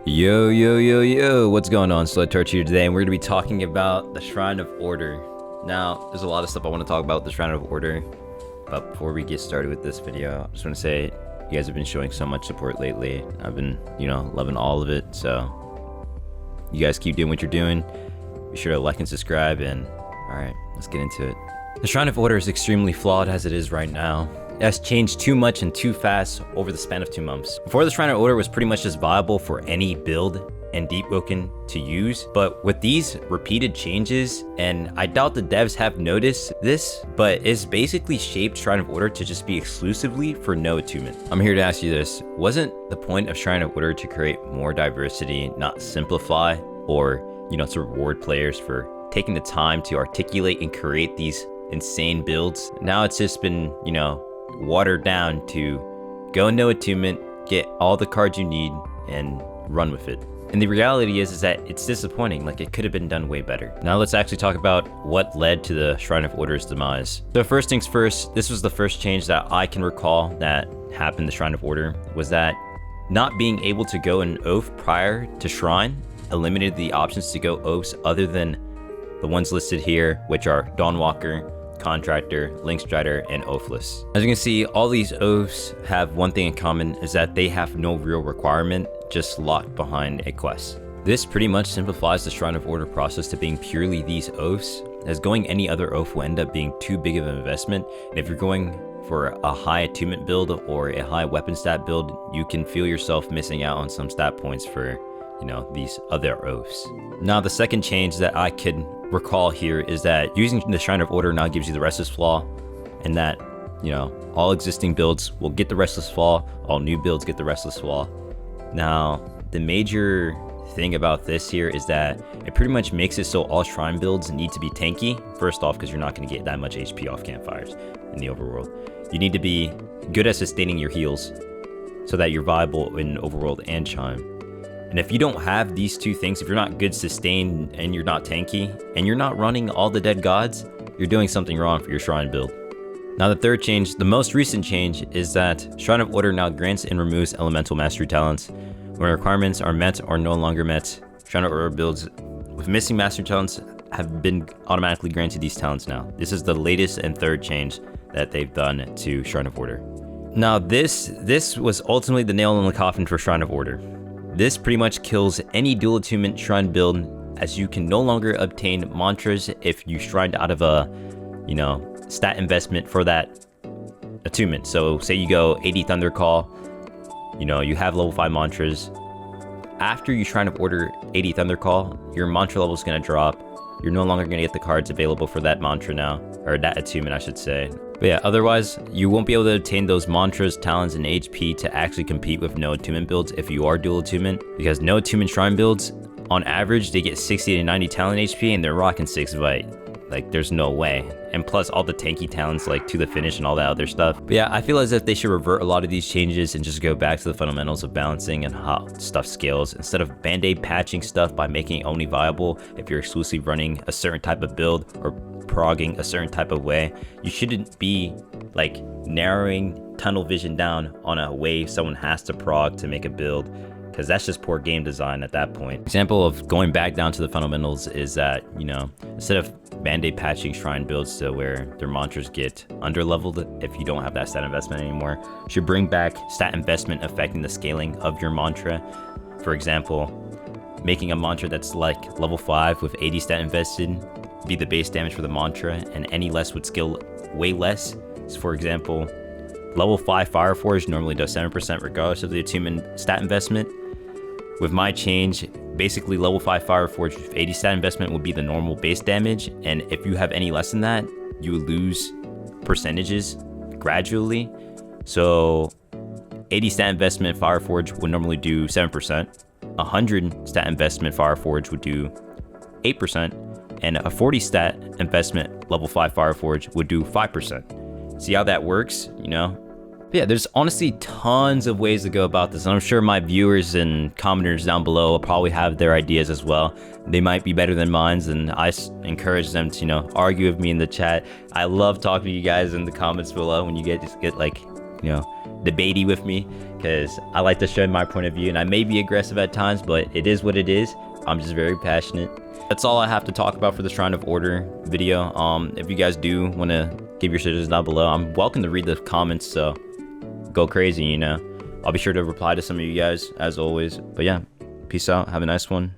Yo, what's going on? Selectorch here today, and we're going to be talking about the Shrine of Order. Now, there's a lot of stuff I want to talk about with the Shrine of Order, but before we get started with this video, I just want to say you guys have been showing so much support lately. I've been, loving all of it, so you guys keep doing what you're doing. Be sure to like and subscribe, and alright, let's get into it. The Shrine of Order is extremely flawed as it is right now. It has changed too much and too fast over the span of 2 months. Before, the Shrine of Order was pretty much just viable for any build and Deepwoken to use, but with these repeated changes, and I doubt the devs have noticed this, but it's basically shaped Shrine of Order to just be exclusively for no attunement. I'm here to ask you this: wasn't the point of Shrine of Order to create more diversity, not simplify, or to reward players for taking the time to articulate and create these insane builds? Now it's just been, watered down to go no attunement, get all the cards you need, and run with it. And the reality is that it's disappointing. Like, it could have been done way better. Now let's actually talk about what led to the Shrine of Order's demise. So first things first, this was the first change that I can recall that happened in the Shrine of Order, was that not being able to go an oath prior to Shrine eliminated the options to go oaths other than the ones listed here, which are Dawnwalker, Contractor, Linkstrider, and Oathless. As you can see, all these oaths have one thing in common, is that they have no real requirement, just locked behind a quest. This pretty much simplifies the Shrine of Order process to being purely these oaths, as going any other oath will end up being too big of an investment, and if you're going for a high attunement build or a high weapon stat build, you can feel yourself missing out on some stat points for these other oaths. Now, the second change that I could recall here is that using the Shrine of Order now gives you the Restless Fall, and that all existing builds will get the Restless Fall, all new builds get the Restless Fall. Now, the major thing about this here is that it pretty much makes it so all shrine builds need to be tanky. First off, because you're not going to get that much HP off campfires in the overworld. You need to be good at sustaining your heals so that you're viable in overworld and chime. And if you don't have these two things, if you're not good sustain and you're not tanky, and you're not running all the dead gods, you're doing something wrong for your shrine build. Now, the third change, the most recent change, is that Shrine of Order now grants and removes elemental mastery talents. When requirements are met or no longer met, Shrine of Order builds with missing mastery talents have been automatically granted these talents now. This is the latest and third change that they've done to Shrine of Order. Now, this was ultimately the nail in the coffin for Shrine of Order. This pretty much kills any dual attunement shrine build, as you can no longer obtain mantras if you shrined out of a, stat investment for that attunement. So say you go 80 Thunder Call, you have level 5 mantras. After you Shrine of Order 80 Thunder Call, your mantra level is going to drop. You're no longer going to get the cards available for that mantra now, or that attunement, I should say. But yeah, otherwise, you won't be able to obtain those mantras, talents, and HP to actually compete with no attunement builds if you are dual attunement, because no attunement shrine builds, on average, they get 60 to 90 talent HP and they're rocking 6 Vite. Like, there's no way. And plus all the tanky talents like To the Finish and all that other stuff. But yeah, I feel as if they should revert a lot of these changes and just go back to the fundamentals of balancing and how stuff scales, instead of band-aid patching stuff by making it only viable if you're exclusively running a certain type of build or progging a certain type of way. You shouldn't be like narrowing tunnel vision down on a way someone has to prog to make a build, because that's just poor game design at that point. Example of going back down to the fundamentals is that, instead of band-aid patching shrine builds to where their mantras get under-leveled if you don't have that stat investment anymore, you should bring back stat investment affecting the scaling of your mantra. For example, making a mantra that's like level 5 with 80 stat invested be the base damage for the mantra, and any less would scale way less. So for example, level 5 Fireforge normally does 7% regardless of the attunement stat investment. With my change, basically level 5 Fireforge with 80 stat investment would be the normal base damage, and if you have any less than that, you lose percentages gradually. So 80 stat investment Fireforge would normally do 7%, 100 stat investment Fireforge would do 8%, and a 40 stat investment level 5 Fireforge would do 5%. See how that works, But yeah, there's honestly tons of ways to go about this, and I'm sure my viewers and commenters down below will probably have their ideas as well. They might be better than mine, and I encourage them to, argue with me in the chat. I love talking to you guys in the comments below when you get like, debatey with me, because I like to show my point of view, and I may be aggressive at times, but it is what it is. I'm just very passionate. That's all I have to talk about for the Shrine of Order video. If you guys do want to give your suggestions down below, I'm welcome to read the comments, so go crazy, you know. I'll be sure to reply to some of you guys as always. But yeah, peace out, have a nice one.